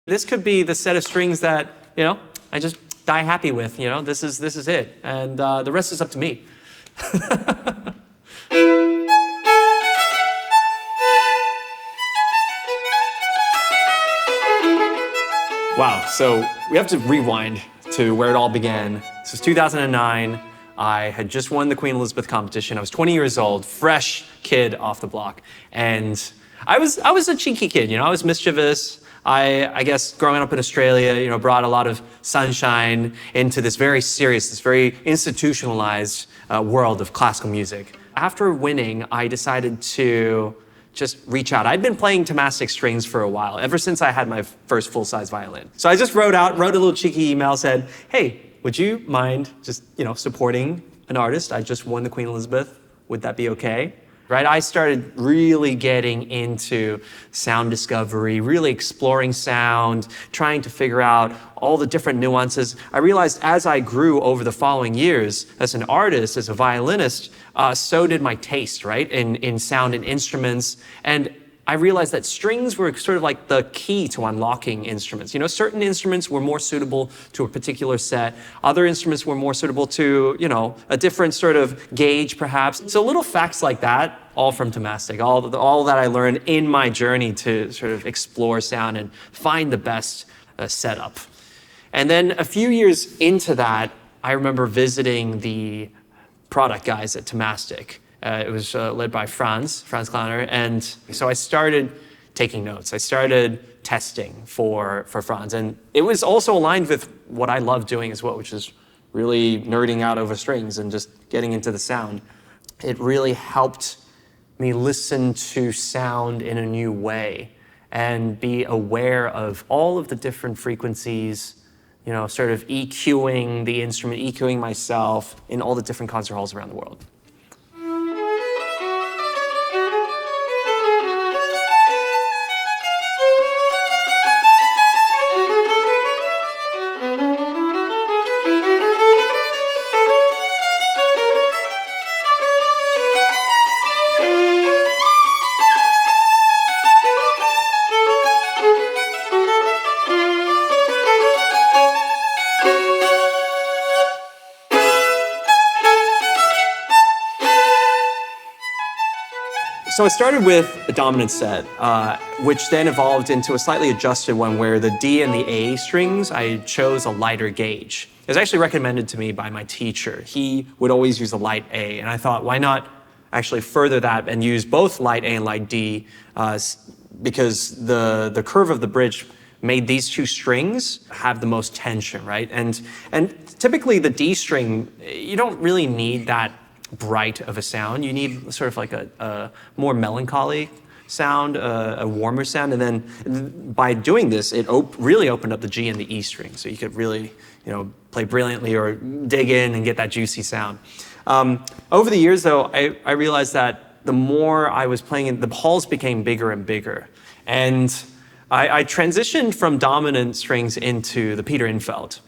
This could be the set of strings that, I just die happy with, this is it. And the rest is up to me. Wow, so we have to rewind to where it all began. This was 2009. I had just won the Queen Elizabeth competition. I was 20 years old, fresh kid off the block. And I was a cheeky kid, I was mischievous. I guess growing up in Australia, brought a lot of sunshine into this very serious, this very institutionalized world of classical music. After winning, I decided to just reach out. I'd been playing Thomastik strings for a while, ever since I had my first full-size violin. So I just wrote a little cheeky email, said, hey, would you mind just, supporting an artist? I just won the Queen Elizabeth. Would that be okay? Right? I started really getting into sound discovery, really exploring sound, trying to figure out all the different nuances. I realized as I grew over the following years, as an artist, as a violinist, so did my taste, right? In sound and instruments. And I realized that strings were sort of like the key to unlocking instruments. Certain instruments were more suitable to a particular set. Other instruments were more suitable to, a different sort of gauge, perhaps. So little facts like that, all from Thomastik, all that I learned in my journey to sort of explore sound and find the best setup. And then a few years into that, I remember visiting the product guys at Thomastik. It was led by Franz Kleiner, and so I started taking notes. I started testing for Franz, and it was also aligned with what I love doing as well, which is really nerding out over strings and just getting into the sound. It really helped me listen to sound in a new way and be aware of all of the different frequencies, sort of EQing the instrument, EQing myself in all the different concert halls around the world. So I started with a dominant set, which then evolved into a slightly adjusted one where the D and the A strings, I chose a lighter gauge. It was actually recommended to me by my teacher. He would always use a light A, and I thought, why not actually further that and use both light A and light D, because the curve of the bridge made these two strings have the most tension, right? And typically the D string, you don't really need that bright of a sound. You need sort of like a more melancholy sound, a warmer sound, and then by doing this, it really opened up the G and the E string, so you could really, play brilliantly or dig in and get that juicy sound. Over the years, though, I realized that the more I was playing, the halls became bigger and bigger, and I transitioned from dominant strings into the Peter-Infeld,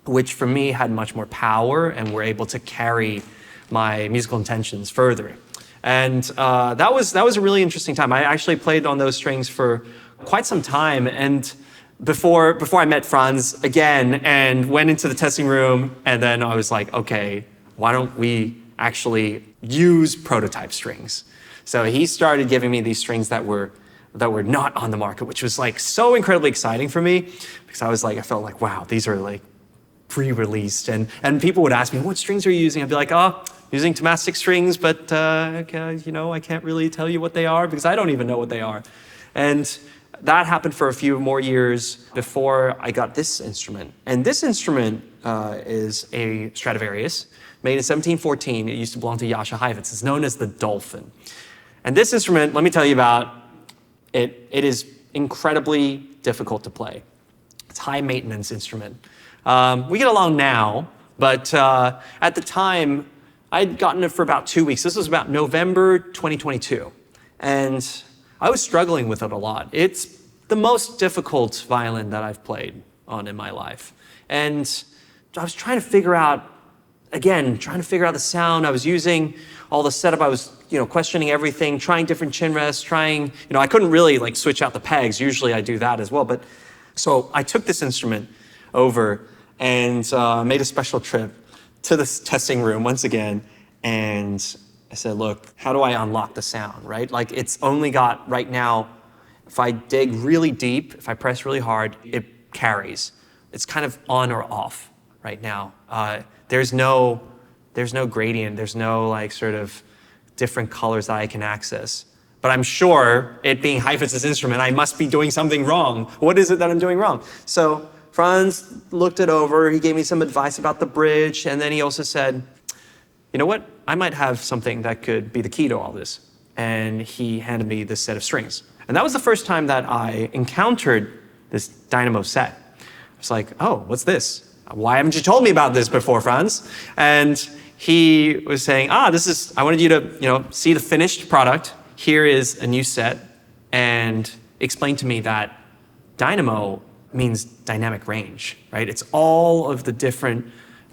which for me had much more power and were able to carry my musical intentions further. And that was a really interesting time. I actually played on those strings for quite some time, and before I met Franz again and went into the testing room, and then I was like, okay, why don't we actually use prototype strings? So he started giving me these strings that were not on the market, which was like so incredibly exciting for me, because I felt like, wow, these are like pre-released, and people would ask me, what strings are you using? I'd be like, using Thomastik strings, but I can't really tell you what they are because I don't even know what they are. And that happened for a few more years before I got this instrument. And this instrument is a Stradivarius made in 1714. It used to belong to Jascha Heifetz. It's known as the Dolphin. And this instrument, let me tell you about it. It is incredibly difficult to play. It's a high maintenance instrument. We get along now, but at the time, I'd gotten it for about 2 weeks. This was about November 2022. And I was struggling with it a lot. It's the most difficult violin that I've played on in my life. And I was trying to figure out the sound. I was using all the setup. I was, questioning everything, trying different chin rests, I couldn't really switch out the pegs. Usually I do that as well. But So I took this instrument over and made a special trip to this testing room once again, and I said, look, how do I unlock the sound, right? Like, it's only got, right now, if I dig really deep, if I press really hard, it carries. It's kind of on or off right now. There's no gradient, there's no like sort of different colors that I can access. But I'm sure, it being Heifetz's instrument, I must be doing something wrong. What is it that I'm doing wrong? So Franz looked it over, he gave me some advice about the bridge, and then he also said, you know what? I might have something that could be the key to all this. And he handed me this set of strings. And that was the first time that I encountered this DYNAMO set. I was like, oh, what's this? Why haven't you told me about this before, Franz? And he was saying, I wanted you to, see the finished product. Here is a new set, and explain to me that DYNAMO means dynamic range, right? It's all of the different,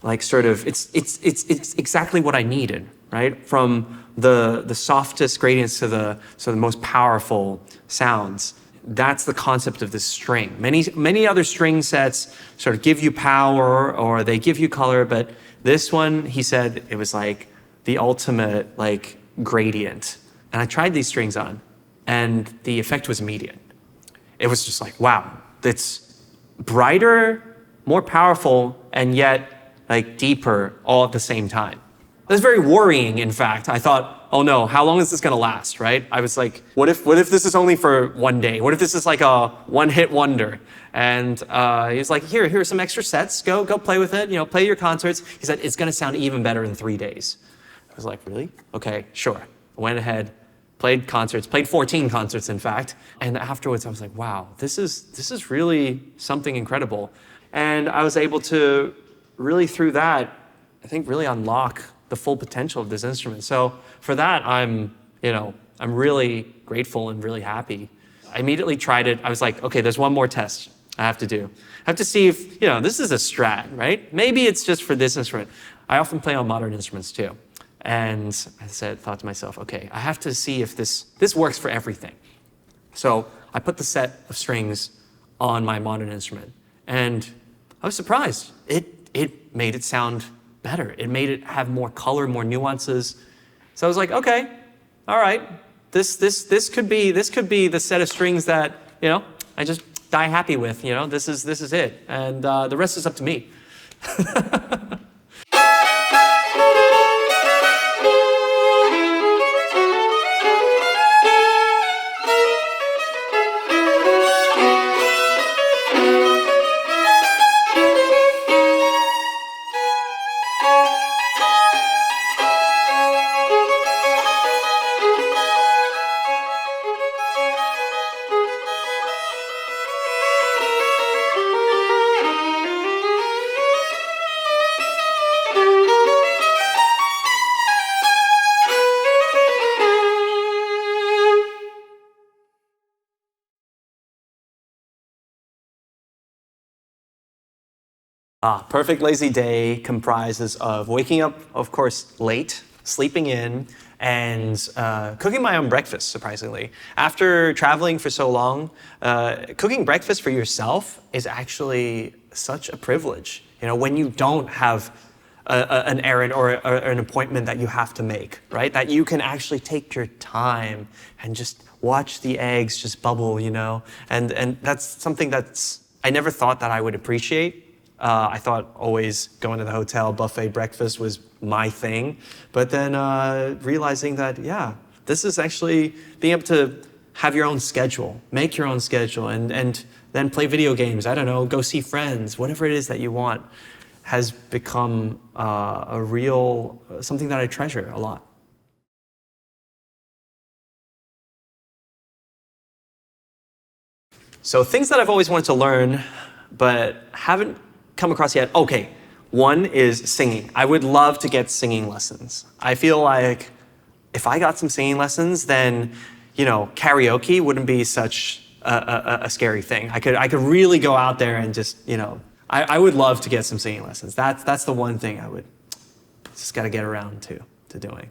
it's exactly what I needed, right? From the softest gradients to the most powerful sounds. That's the concept of this string. Many other string sets sort of give you power or they give you color, but this one, he said, it was like the ultimate gradient. And I tried these strings on, and the effect was immediate. It was just like, wow, it's brighter, more powerful, and yet deeper all at the same time. It was very worrying, in fact. I thought, oh no, how long is this gonna last, right? I was like, what if this is only for one day? What if this is like a one-hit wonder? And he was like, here are some extra sets. Go play with it, play your concerts. He said, it's gonna sound even better in 3 days. I was like, really? Okay, sure. I went ahead, played concerts, played 14 concerts, in fact. And afterwards, I was like, wow, this is really something incredible. And I was able to really, through that, I think really unlock the full potential of this instrument. So for that, I'm really grateful and really happy. I immediately tried it. I was like, okay, there's one more test I have to do. I have to see if, this is a Strat, right? Maybe it's just for this instrument. I often play on modern instruments too. And I thought to myself, okay, I have to see if this works for everything. So I put the set of strings on my modern instrument, and I was surprised. It made it sound better. It made it have more color, more nuances. So I was like, okay, all right, this could be the set of strings that I just die happy with. This is it, and the rest is up to me. Perfect lazy day comprises of waking up, of course, late, sleeping in, and cooking my own breakfast, surprisingly. After traveling for so long, cooking breakfast for yourself is actually such a privilege. When you don't have an errand or an appointment that you have to make, right? That you can actually take your time and just watch the eggs just bubble, And that's something I never thought that I would appreciate. I thought always going to the hotel buffet breakfast was my thing. But then realizing that, yeah, this is actually being able to have your own schedule, make your own schedule, and then play video games. I don't know, go see friends, whatever it is that you want, has become something that I treasure a lot. So things that I've always wanted to learn, but haven't come across yet. Okay, one is singing. I would love to get singing lessons. I feel like if I got some singing lessons, then, karaoke wouldn't be such a scary thing. I could really go out there and just, I would love to get some singing lessons. That's the one thing I would just got to get around to doing.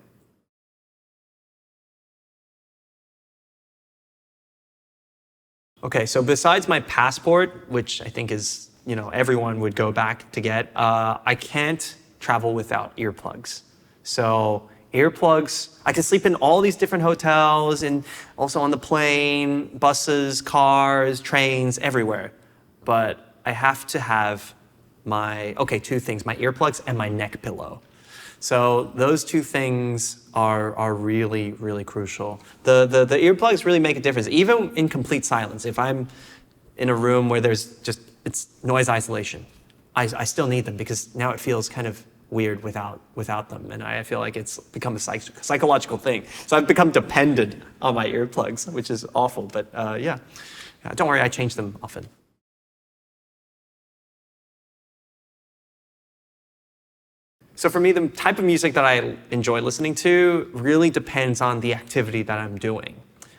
Okay, so besides my passport, which I think is, everyone would go back to get, I can't travel without earplugs. So earplugs, I can sleep in all these different hotels and also on the plane, buses, cars, trains, everywhere. But I have to have two things, my earplugs and my neck pillow. So those two things are really, really crucial. The earplugs really make a difference, even in complete silence. If I'm in a room where it's noise isolation, I still need them because now it feels kind of weird without them. And I feel like it's become a psychological thing. So I've become dependent on my earplugs, which is awful. But yeah, don't worry, I change them often. So for me, the type of music that I enjoy listening to really depends on the activity that I'm doing.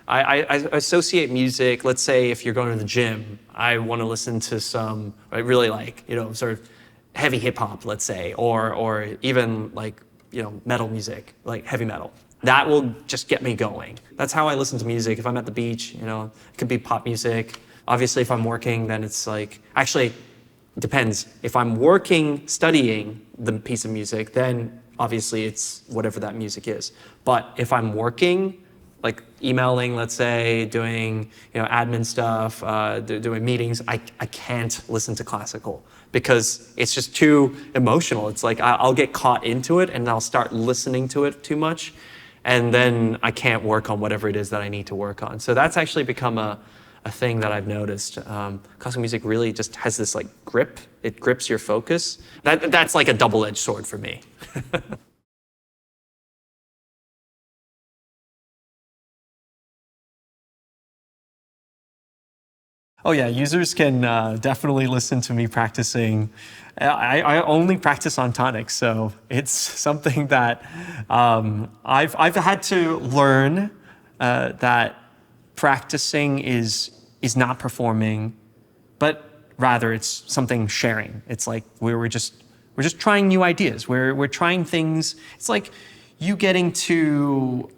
I associate music, let's say if you're going to the gym, I want to listen to some, I really like, sort of heavy hip hop, let's say, or even like, metal music, like heavy metal. That will just get me going. That's how I listen to music. If I'm at the beach, it could be pop music. Obviously, if I'm working, then it's like, actually, it depends. If I'm working, studying the piece of music, then obviously it's whatever that music is. But if I'm working, like emailing, let's say, doing admin stuff, doing meetings, I can't listen to classical because it's just too emotional. It's like I'll get caught into it and I'll start listening to it too much, and then I can't work on whatever it is that I need to work on. So that's actually become a thing that I've noticed. Classical music really just has this like grip. It grips your focus. That's like a double-edged sword for me. Oh yeah, users can definitely listen to me practicing. I only practice on tonics, so it's something that I've had to learn that practicing is not performing, but rather it's something sharing. It's like we're just trying new ideas. We're trying things. It's like you getting to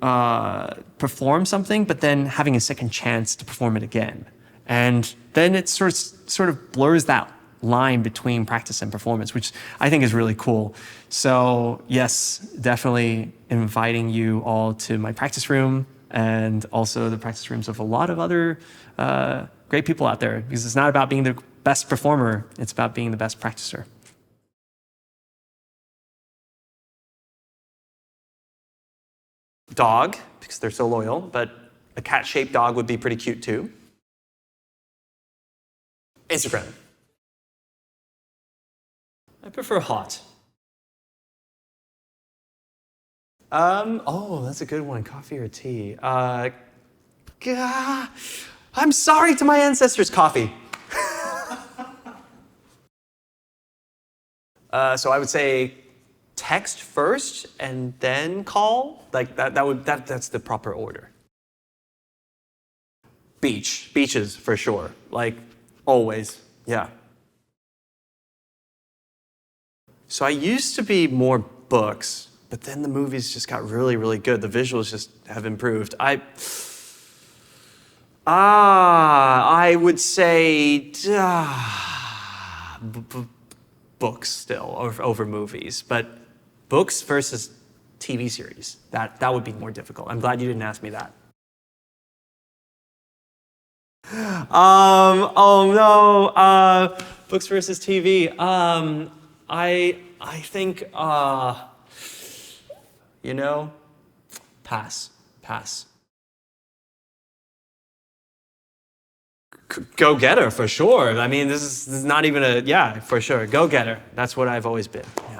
perform something, but then having a second chance to perform it again. And then it sort of blurs that line between practice and performance, which I think is really cool. So yes, definitely inviting you all to my practice room and also the practice rooms of a lot of other great people out there, because it's not about being the best performer, it's about being the best practicer. Dog, because they're so loyal, but a cat-shaped dog would be pretty cute too. Instagram. I prefer hot. Oh, that's a good one. Coffee or tea? I'm sorry to my ancestors, coffee. So I would say text first and then call. Like that's the proper order. Beaches for sure. Like always, yeah. So I used to be more books, but then the movies just got really, really good. The visuals just have improved. I would say books still over movies, but books versus TV series. That would be more difficult. I'm glad you didn't ask me that. Oh no. Books versus TV. I think pass. Go-getter for sure. I mean, this is not even yeah, for sure. Go-getter. That's what I've always been. Yeah.